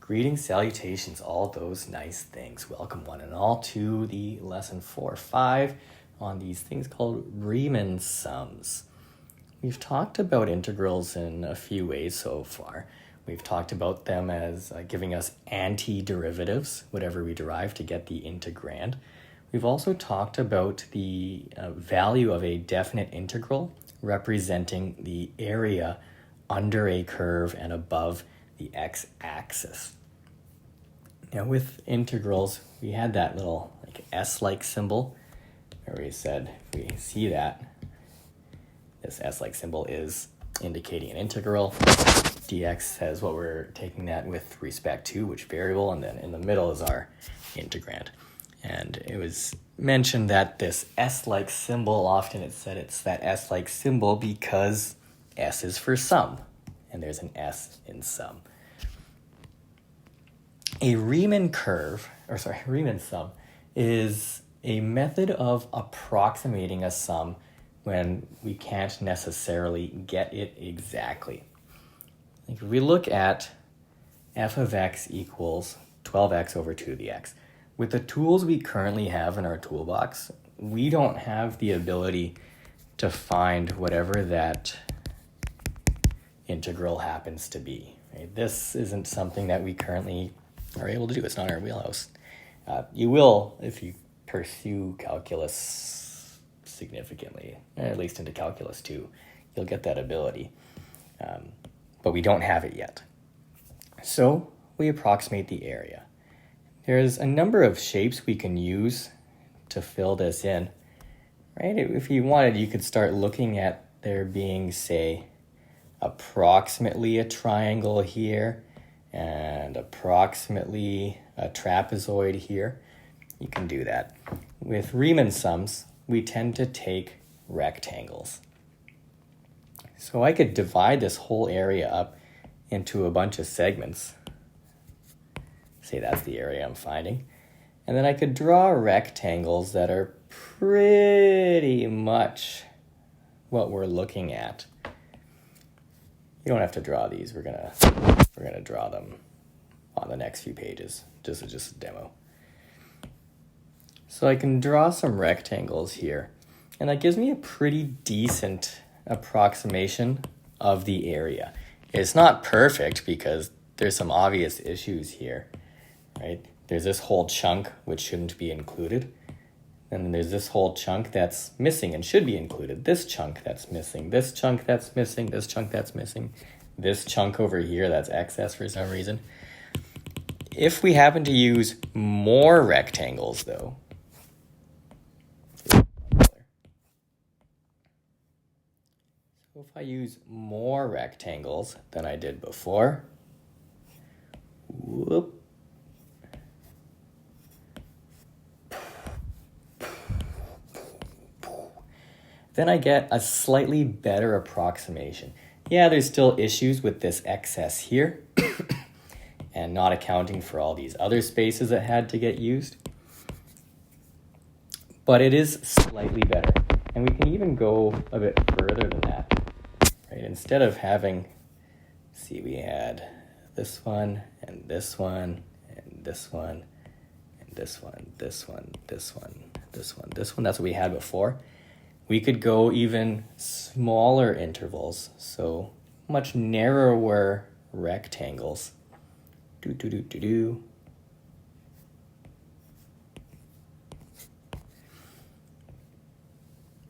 Greetings, salutations, all those nice things. Welcome one and all to the lesson 4 or 5 on these things called Reimann sums. We've talked about integrals in a few ways so far. We've talked about them as giving us antiderivatives, whatever we derive to get the integrand. We've also talked about the value of a definite integral representing the area under a curve and above the x-axis. Now with integrals, we had that little S-like symbol where we said if we see that, this S-like symbol is indicating an integral. dx says what we're taking that with respect to, which variable, and then in the middle is our integrand. And it was mentioned that this S-like symbol, often it's said it's that S-like symbol because S is for sum, and there's an S in sum. A Reimann sum is a method of approximating a sum when we can't necessarily get it exactly. If we look at f of x equals 12x over 2 to the x, with the tools we currently have in our toolbox, we don't have the ability to find whatever that integral happens to be. Right? This isn't something that we currently are able to do. It's not our wheelhouse. You will if you pursue calculus significantly, at least into calculus 2. You'll get that ability. But we don't have it yet. So we approximate the area. There's a number of shapes we can use to fill this in. Right? If you wanted, you could start looking at there being, say, approximately a triangle here and approximately a trapezoid here. You can do that. With Reimann sums, we tend to take rectangles. So I could divide this whole area up into a bunch of segments. Say that's the area I'm finding. And then I could draw rectangles that are pretty much what we're looking at. You don't have to draw these. We're gonna draw them on the next few pages. Just a demo. So I can draw some rectangles here, and that gives me a pretty decent approximation of the area. It's not perfect because there's some obvious issues here, right? There's this whole chunk which shouldn't be included. And then there's this whole chunk that's missing and should be included. This chunk that's missing, this chunk that's missing, this chunk that's missing, this chunk over here that's excess for some reason. If we happen to use more rectangles, though, so if I use more rectangles than I did before, then I get a slightly better approximation. Yeah, there's still issues with this excess here and not accounting for all these other spaces that had to get used. But it is slightly better. And we can even go a bit further than that. Right? Instead of having, see, we had this one and this one and this one and this one, this one, this one, this one, this one. That's what we had before. We could go even smaller intervals, so much narrower rectangles.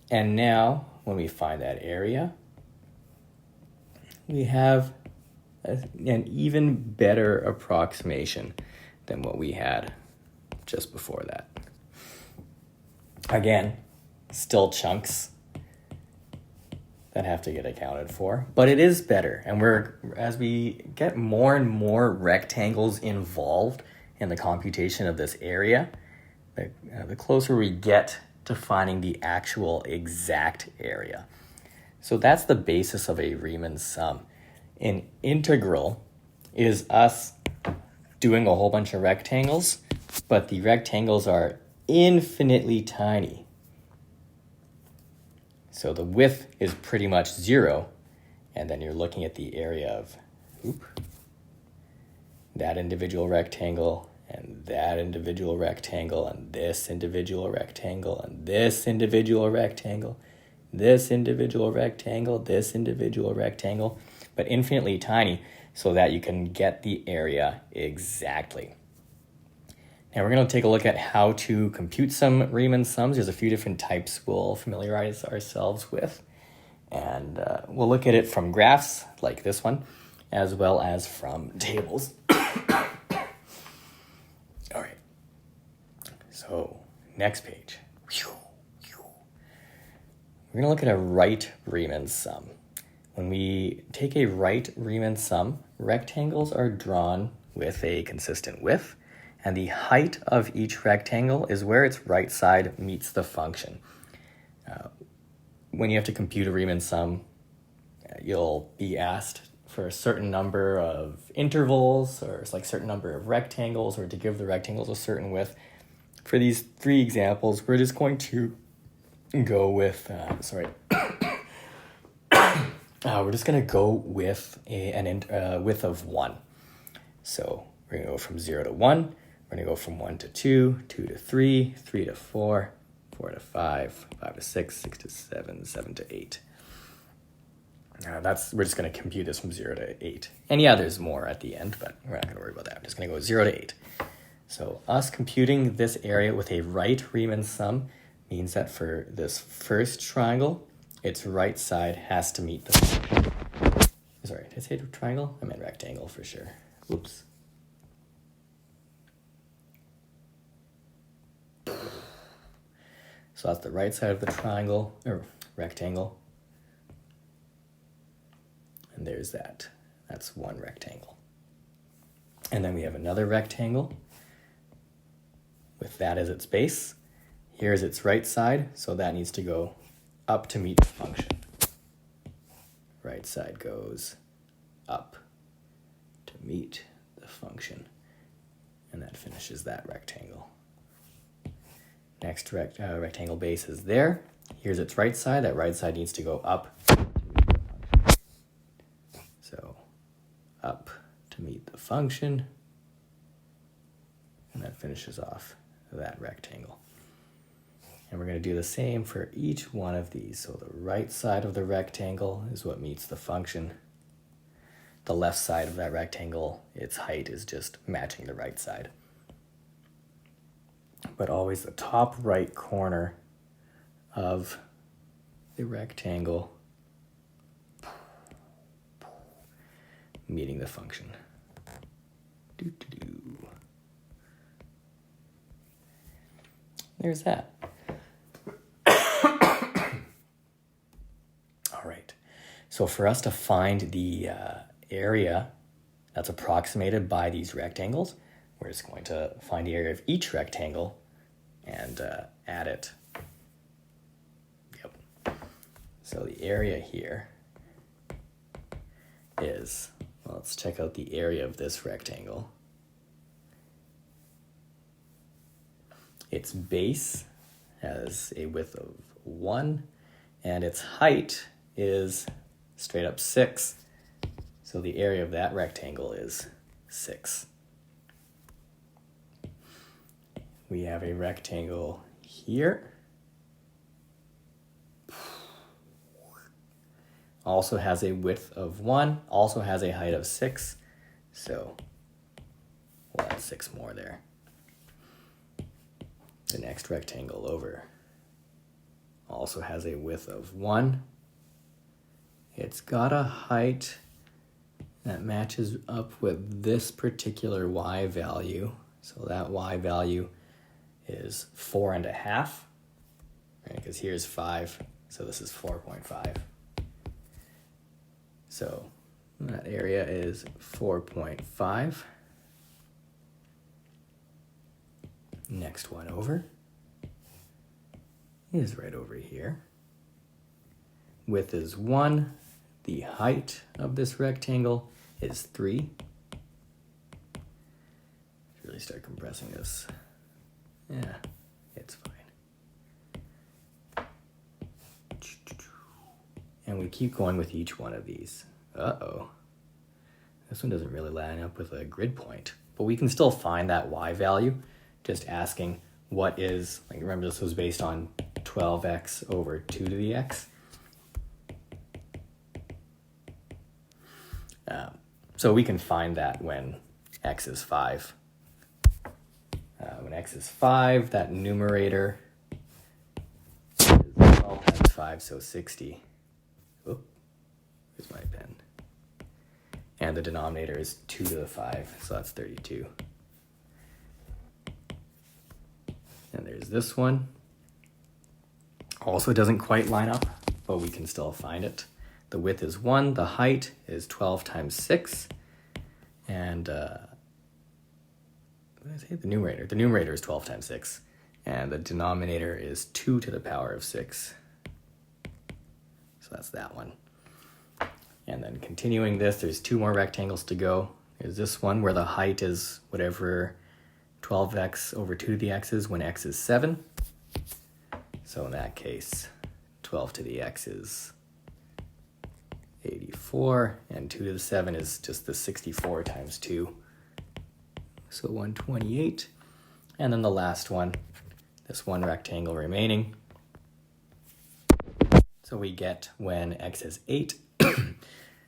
And now, when we find that area, we have an even better approximation than what we had just before that. Again, still chunks that have to get accounted for, but it is better. And as we get more and more rectangles involved in the computation of this area, the closer we get to finding the actual exact area. So that's the basis of a Reimann sum. An integral is us doing a whole bunch of rectangles, but the rectangles are infinitely tiny. So the width is pretty much 0, and then you're looking at the area of that individual rectangle, and that individual rectangle, and this individual rectangle, and this individual rectangle, this individual rectangle, this individual rectangle, but infinitely tiny so that you can get the area exactly. Now we're going to take a look at how to compute some Reimann sums. There's a few different types we'll familiarize ourselves with. And we'll look at it from graphs like this one, as well as from tables. All right. So next page. We're going to look at a right Reimann sum. When we take a right Reimann sum, rectangles are drawn with a consistent width, and the height of each rectangle is where its right side meets the function. When you have to compute a Reimann sum, you'll be asked for a certain number of intervals, or it's like a certain number of rectangles, or to give the rectangles a certain width. For these three examples, we're just going to go with, we're just going to go with a width of 1. So we're going to go from 0 to 1. We're going to go from 1 to 2, 2 to 3, 3 to 4, 4 to 5, 5 to 6, 6 to 7, 7 to 8. We're just going to compute this from 0 to 8. And yeah, there's more at the end, but we're not going to worry about that. We're just going to go 0 to 8. So us computing this area with a right Reimann sum means that for this first triangle, its right side has to meet the function. Sorry, did I say triangle? I meant rectangle for sure. Oops. So that's the right side of the triangle, or rectangle. And there's that. That's one rectangle. And then we have another rectangle with that as its base. Here's its right side, so that needs to go up to meet the function. Right side goes up to meet the function. And that finishes that rectangle. Next rectangle base is there. Here's its right side. That right side needs to go up to meet the function. So up to meet the function. And that finishes off that rectangle. And we're going to do the same for each one of these. So the right side of the rectangle is what meets the function. The left side of that rectangle, its height is just matching the right side. But always the top right corner of the rectangle meeting the function. There's that. All right. So for us to find the area that's approximated by these rectangles, we're just going to find the area of each rectangle and add it. Yep. So the area here is, well, let's check out the area of this rectangle. Its base has a width of 1, and its height is straight up 6. So the area of that rectangle is 6. We have a rectangle here. Also has a width of 1, also has a height of 6. So we'll add 6 more there. The next rectangle over also has a width of 1. It's got a height that matches up with this particular y value. So that y value is 4.5, right? Because here's 5, so this is 4.5. So that area is 4.5. Next one over is right over here. Width is 1. The height of this rectangle is 3. Really start compressing this. Yeah, it's fine. And we keep going with each one of these. Uh-oh. This one doesn't really line up with a grid point, but we can still find that y value just asking what is, like remember this was based on 12x over 2 to the x. So we can find that when x is 5. When x is 5, that numerator is 12 times 5, so 60. Oop, here's my pen. And the denominator is 2 to the 5, so that's 32. And there's this one. Also doesn't quite line up, but we can still find it. The width is 1, the height is 12 times 6, and what did I say? The numerator is 12 times 6, and the denominator is 2 to the power of 6. So that's that one. And then continuing this, there's 2 more rectangles to go. There's this one where the height is whatever 12x over 2 to the x is when x is 7. So in that case, 12 to the x is 84, and 2 to the 7 is just the 64 times 2. So 128. And then the last one, this one rectangle remaining. So we get when x is 8.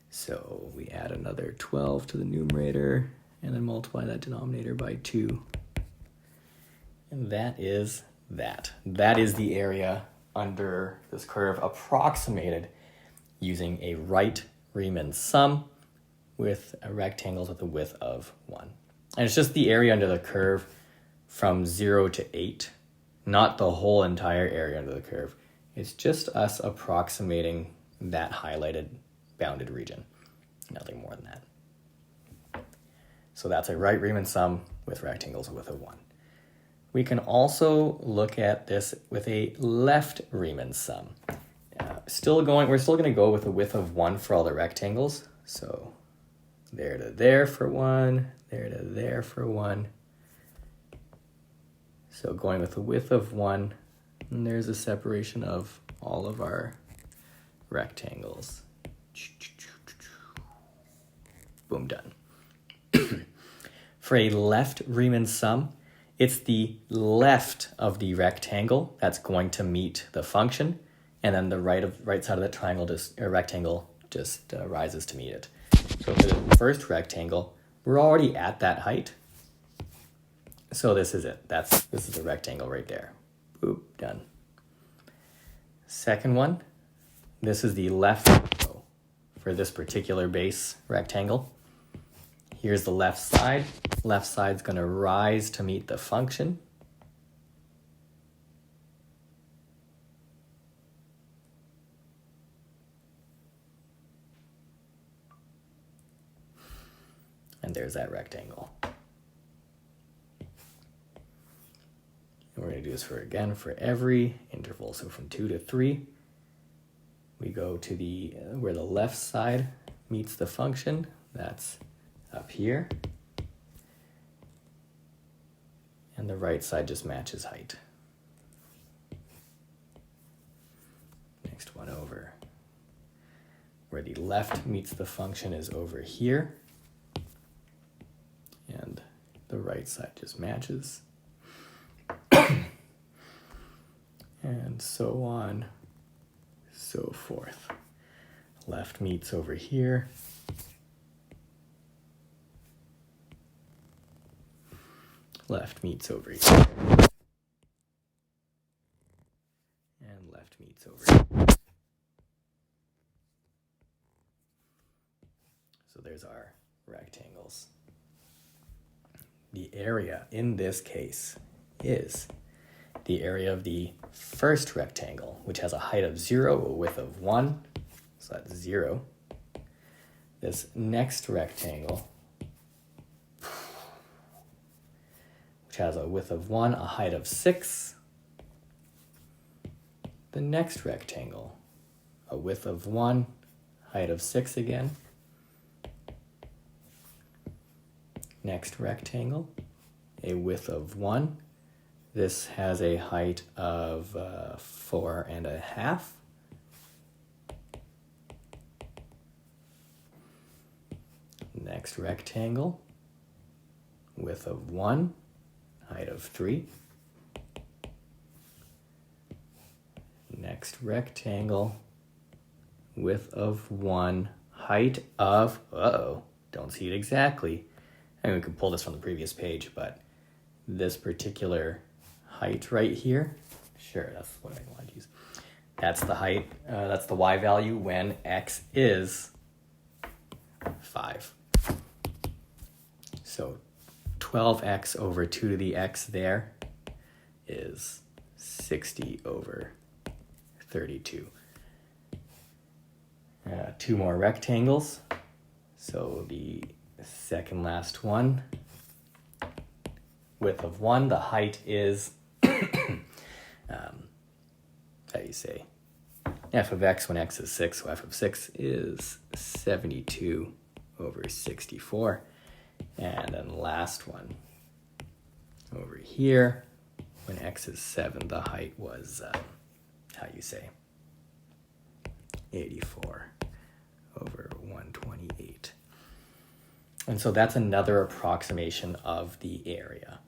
So we add another 12 to the numerator and then multiply that denominator by 2. And that is that. That is the area under this curve approximated using a right Riemann sum with rectangles with a width of 1. And it's just the area under the curve from 0 to 8, not the whole entire area under the curve. It's just us approximating that highlighted bounded region, nothing more than that. So that's a right Riemann sum with rectangles with a 1. We can also look at this with a left Riemann sum. We're still going to go with a width of 1 for all the rectangles. So there to there for 1, there to there for 1. So going with a width of 1, and there's a separation of all of our rectangles. Boom, done. For a left Riemann sum, it's the left of the rectangle that's going to meet the function, and then the right side of the rectangle just rises to meet it. So for the first rectangle, we're already at that height. So this is it. This is the rectangle right there. Boop, done. Second one, this is the left row for this particular base rectangle. Here's the left side. Left side's going to rise to meet the function. And there's that rectangle. And we're going to do this for every interval. So from 2 to 3, we go to where the left side meets the function. That's up here. And the right side just matches height. Next one over. Where the left meets the function is over here. And the right side just matches. And so on, so forth. Left meets over here. Left meets over here. And left meets over here. So there's our rectangles. The area in this case is the area of the first rectangle, which has a height of 0, a width of 1, so that's 0. This next rectangle, which has a width of 1, a height of 6. The next rectangle, a width of 1, height of 6 again. Next rectangle, a width of 1. This has a height of 4.5. Next rectangle, width of 1, height of 3. Next rectangle, width of 1, height of, don't see it exactly. I mean, we could pull this from the previous page, but this particular height right here, sure, that's what I want to use. That's the height, that's the y value when x is 5. So 12x over 2 to the x there is 60 over 32. 2 more rectangles. So the second last one, width of 1, the height is, how do you say, f of x when x is 6, so f of 6 is 72 over 64. And then last one, over here, when x is 7, the height was, how you say, 84 over 128. And so that's another approximation of the area.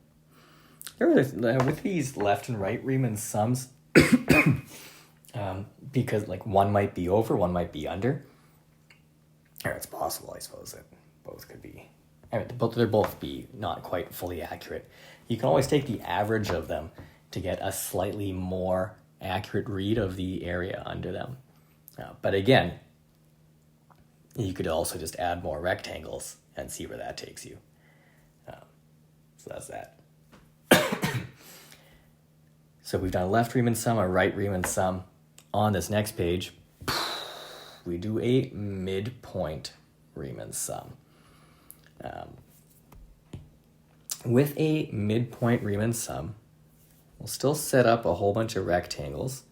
With these left and right Reimann sums, because like one might be over, one might be under, or it's possible, I suppose, that both could be, I mean, they're both be not quite fully accurate. You can always take the average of them to get a slightly more accurate read of the area under them. But again, you could also just add more rectangles and see where that takes you. So that's that. So we've done a left Reimann sum, a right Reimann sum. On this next page, we do a midpoint Reimann sum. With a midpoint Reimann sum, we'll still set up a whole bunch of rectangles.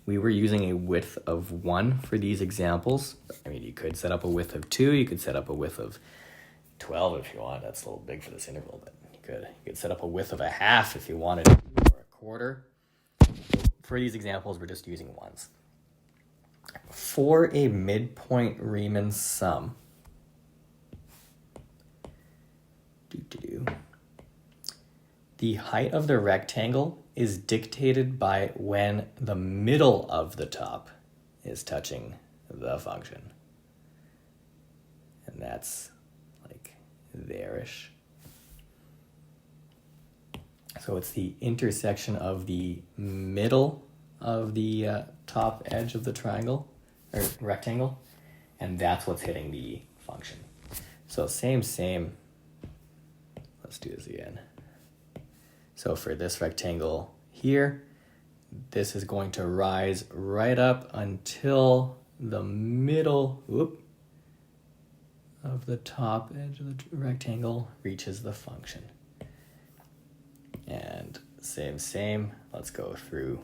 We were using a width of 1 for these examples. I mean, you could set up a width of 2, you could set up a width of 12 if you want. That's a little big for this interval, but you could set up a width of a half if you wanted, or a quarter. So for these examples, we're just using ones. For a midpoint Reimann sum, the height of the rectangle is dictated by when the middle of the top is touching the function. And that's like there-ish. So it's the intersection of the middle of the top edge of the triangle, or rectangle, and that's what's hitting the function. So same, let's do this again. So for this rectangle here, this is going to rise right up until the middle of the top edge of the rectangle reaches the function. And same, let's go through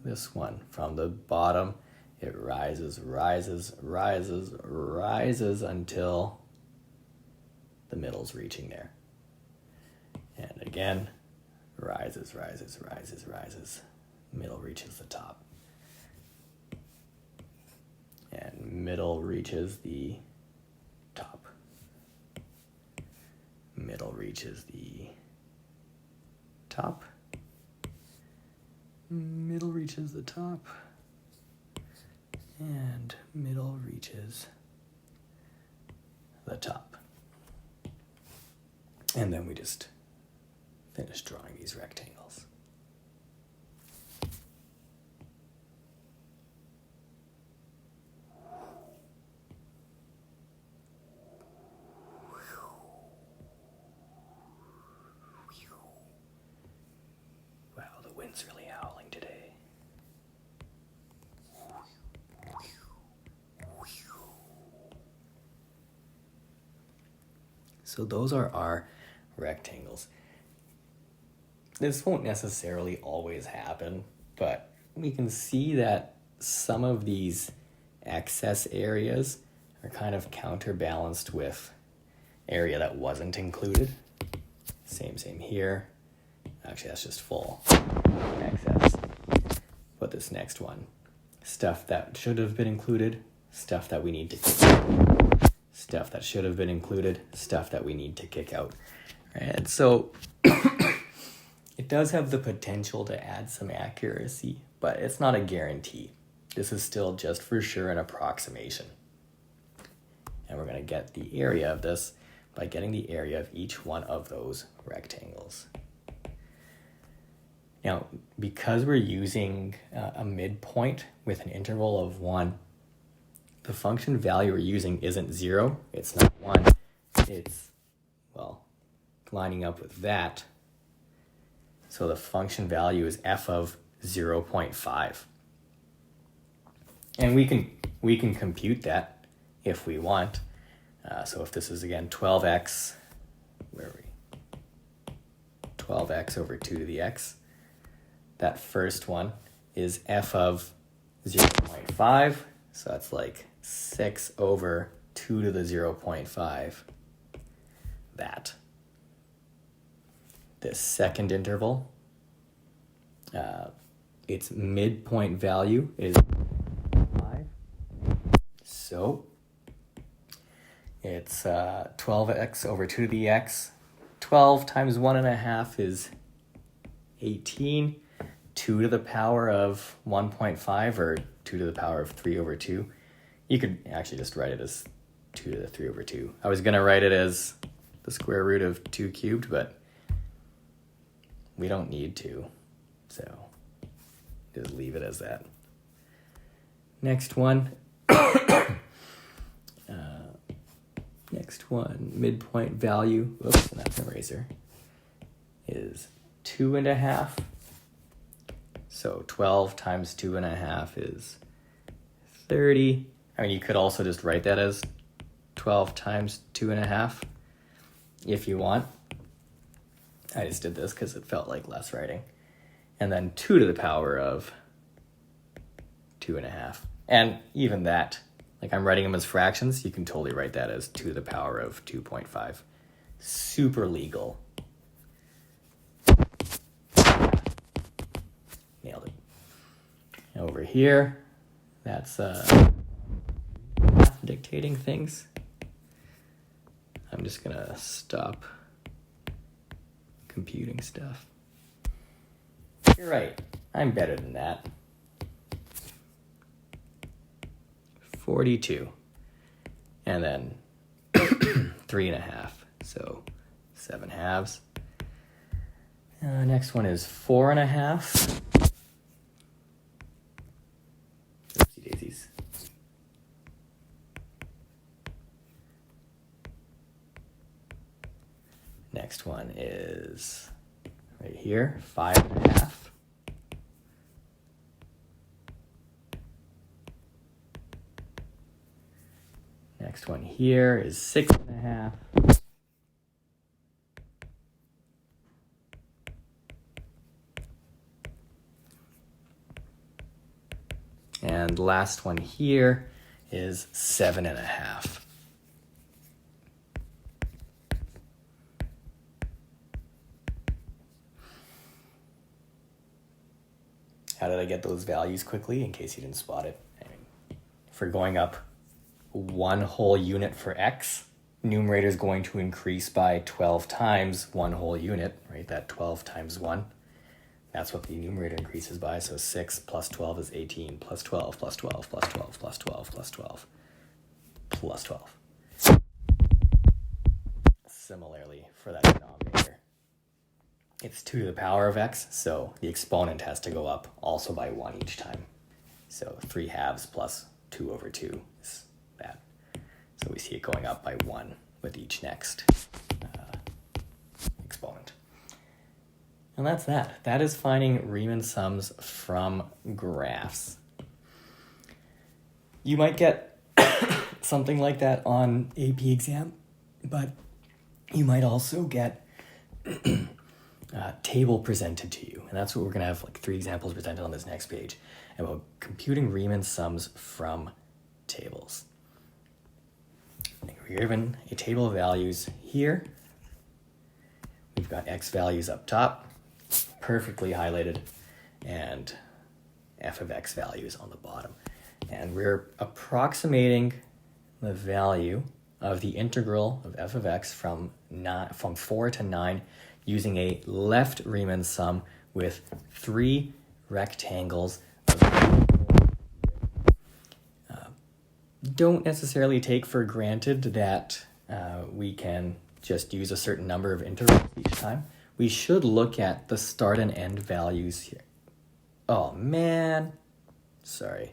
this one. From the bottom, it rises until the middle's reaching there. And again, rises, middle reaches the top. And middle reaches the top. Middle reaches the top. Middle reaches the top. And middle reaches the top. And then we just finish drawing these rectangles. Wow, the wind's really howling today. So those are our rectangles. This won't necessarily always happen, but we can see that some of these excess areas are kind of counterbalanced with area that wasn't included. Same here. Actually, that's just full excess. But this next one, stuff that should have been included, stuff that we need to keep, stuff that should have been included, stuff that we need to kick out. And so it does have the potential to add some accuracy, but it's not a guarantee. This is still just for sure an approximation. And we're going to get the area of this by getting the area of each one of those rectangles. Now, because we're using a midpoint with an interval of 1, the function value we're using isn't 0, it's not 1, it's, well, lining up with that. So the function value is f of 0.5. And we can compute that if we want. So if this is, again, 12x, where are we? 12x over 2 to the x. That first one is f of 0.5. So that's like 6 over 2 to the 0.5. That. This second interval, its midpoint value is 5. So it's 12x over 2 to the x. 12 times 1.5 is 18. 2 to the power of 1.5 or 2 to the power of 3 over 2. You could actually just write it as 2 to the 3 over 2. I was going to write it as the square root of 2 cubed, but we don't need to. So just leave it as that. Next one. Next one, midpoint value, oops, and that's an eraser, is 2.5. So 12 times 2.5 is 30. I mean, you could also just write that as 12 times 2.5 if you want. I just did this because it felt like less writing. And then 2 to the power of 2.5. And even that, like I'm writing them as fractions, you can totally write that as 2 to the power of 2.5. Super legal. Nailed it. Over here, that's dictating things. I'm just gonna stop computing stuff. You're right, I'm better than that. 42. And then 3.5, so 7 halves. Next one is 4.5. Oopsie daisies. Next one is right here, 5.5. Next one here is 6.5. And last one here is 7.5. How did I get those values quickly, in case you didn't spot it? I mean, if we're going up 1 whole unit for x, numerator is going to increase by 12 times 1 whole unit, right? That 12 times 1. That's what the numerator increases by. So 6 plus 12 is 18, plus 12, plus 12, plus 12, plus 12, plus 12, plus 12. Similarly, for that denominator, it's 2 to the power of x, so the exponent has to go up also by 1 each time. So 3 halves plus 2 over 2 is that. So we see it going up by 1 with each next exponent. And that's that. That is finding Riemann sums from graphs. You might get something like that on AP exam, but you might also get a table presented to you. And that's what we're going to have, like 3 examples presented on this next page about computing Riemann sums from tables. We're given a table of values here. We've got x values up top, perfectly highlighted, and f of x values on the bottom. And we're approximating the value of the integral of f of x from 4 to 9 using a left Riemann sum with 3 rectangles of don't necessarily take for granted that we can just use a certain number of intervals each time. We should look at the start and end values here. Oh man, sorry.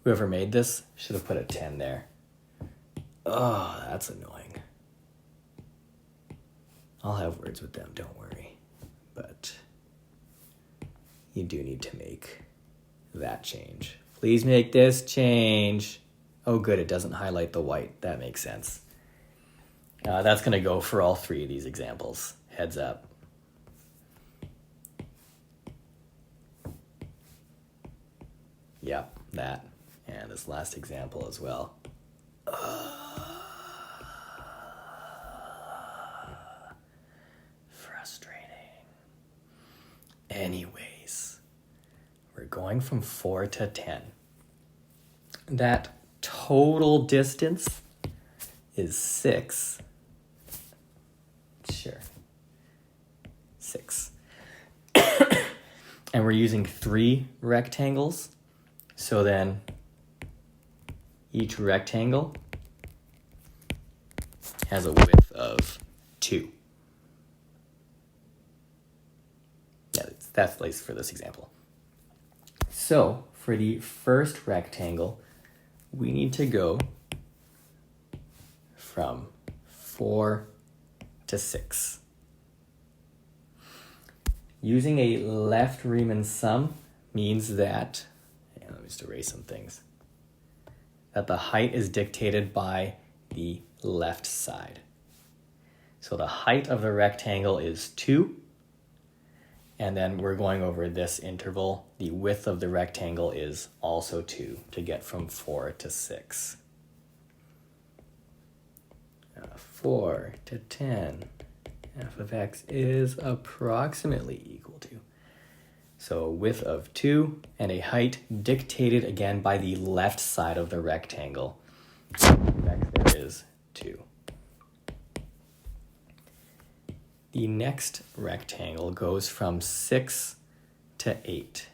Whoever made this should have put a 10 there. Oh, that's annoying. I'll have words with them, don't worry. But you do need to make that change. Please make this change. Oh good, it doesn't highlight the white. That makes sense. That's going to go for all 3 of these examples. Heads up. Yep, that. And this last example as well. Frustrating. Anyways, we're going from 4 to 10. That total distance is 6. Sure. 6. And we're using 3 rectangles. So then each rectangle has a width of 2. Yeah, that's at least for this example. So for the first rectangle, we need to go from 4 to 6. Using a left Riemann sum means that, let me just erase some things, that the height is dictated by the left side. So the height of the rectangle is 2, and then we're going over this interval. The width of the rectangle is also 2 to get from 4 to 6. 4 to 10, f of x is approximately equal to. So a width of 2 and a height dictated again by the left side of the rectangle. There is 2. The next rectangle goes from 6 to 8.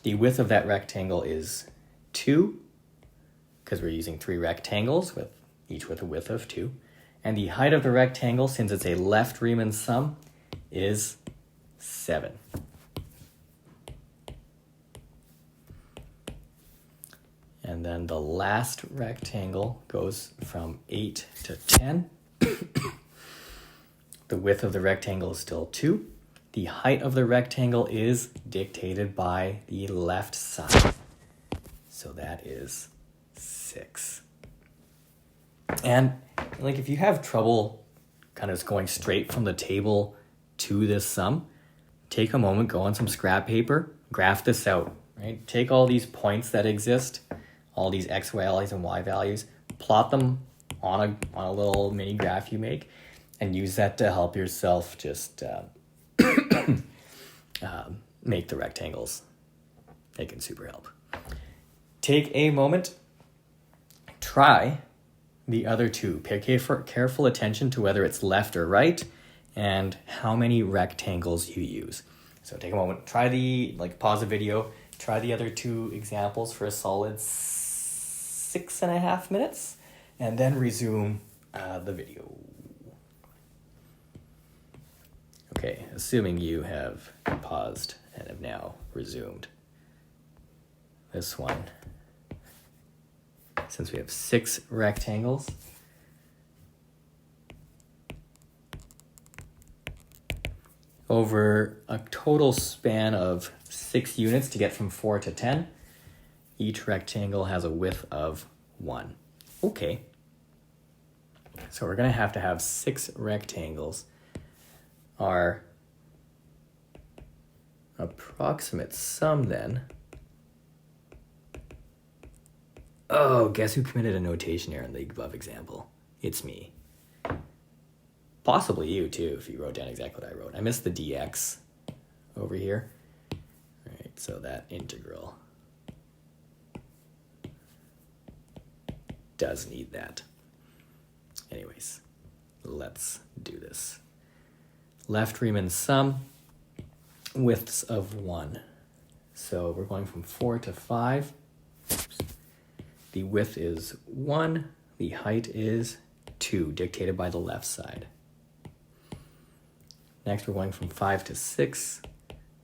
The width of that rectangle is 2, because we're using 3 rectangles, with each with a width of 2. And the height of the rectangle, since it's a left Riemann sum, is 7. And then the last rectangle goes from 8 to 10. The width of the rectangle is still 2. The height of the rectangle is dictated by the left side. So that is 6. And like if you have trouble kind of going straight from the table to this sum, take a moment, go on some scrap paper, graph this out, right? Take all these points that exist, all these x values and y values, plot them on a little mini graph you make, and use that to help yourself just make the rectangles. It can super help. Take a moment, try the other 2. Pay careful attention to whether it's left or right and how many rectangles you use. So take a moment, pause the video, try the other 2 examples for a solid 6.5 minutes, and then resume the video. Okay, assuming you have paused and have now resumed. This one, since we have 6 rectangles, over a total span of 6 units to get from 4 to 10, each rectangle has a width of 1. Okay. So we're going to have 6 rectangles. Our approximate sum then. Oh, guess who committed a notation error in the above example? It's me. Possibly you too, if you wrote down exactly what I wrote. I missed the dx over here. All right, so that integral does need that. Anyways, let's do this. Left Riemann sum, widths of 1. So we're going from 4 to 5. Oops. The width is 1, the height is 2, dictated by the left side. Next, we're going from 5 to 6.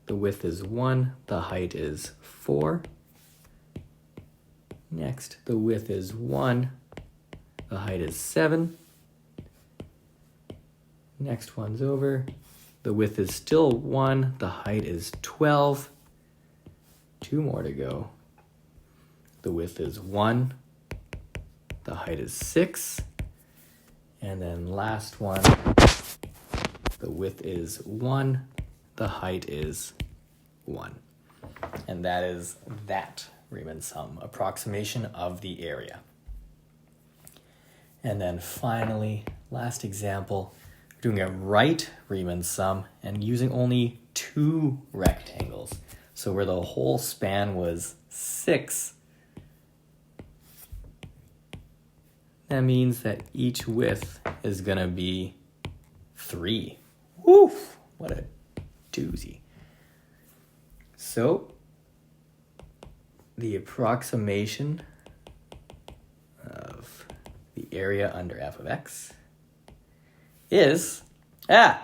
The width is 1, the height is 4. Next, the width is 1, the height is 7. Next one's over. The width is still 1, the height is 12. 2 more to go. The width is 1, the height is 6. And then last one, the width is 1, the height is 1. And that is that Riemann sum, approximation of the area. And then finally, last example, we're doing a right Riemann sum and using only 2 rectangles. So where the whole span was 6, that means that each width is going to be 3. Woof! What a doozy. So the approximation of the area under f of x is, I'm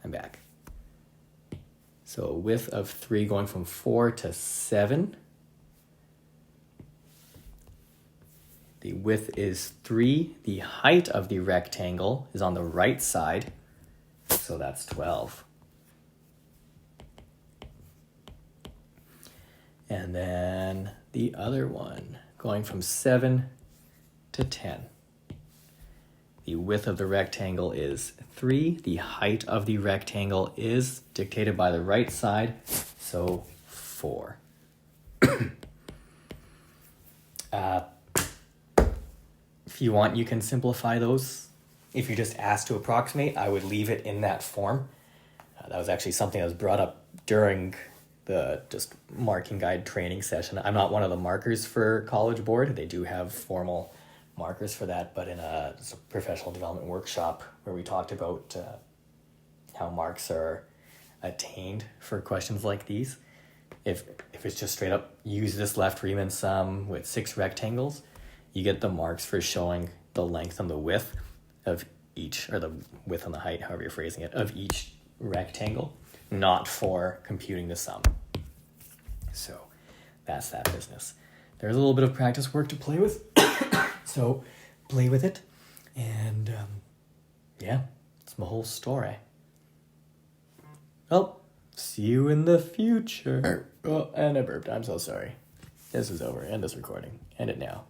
back. So a width of 3 going from 4 to 7. The width is 3. The height of the rectangle is on the right side, so that's 12. And then the other one, going from 7 to 10. The width of the rectangle is 3. The height of the rectangle is dictated by the right side, so 4. If you want, you can simplify those. If you're just asked to approximate, I would leave it in that form. That was actually something that was brought up during the just marking guide training session. I'm not one of the markers for College Board. They do have formal markers for that, but in a professional development workshop where we talked about how marks are attained for questions like these, if it's just straight up use this left Riemann sum with 6 rectangles, you get the marks for showing the length and the width of each, or the width and the height, however you're phrasing it, of each rectangle, not for computing the sum. So that's that business. There's a little bit of practice work to play with, so play with it, and yeah, it's my whole story. Well, see you in the future. Oh, and I burped. I'm so sorry. This is over. End this recording. End it now.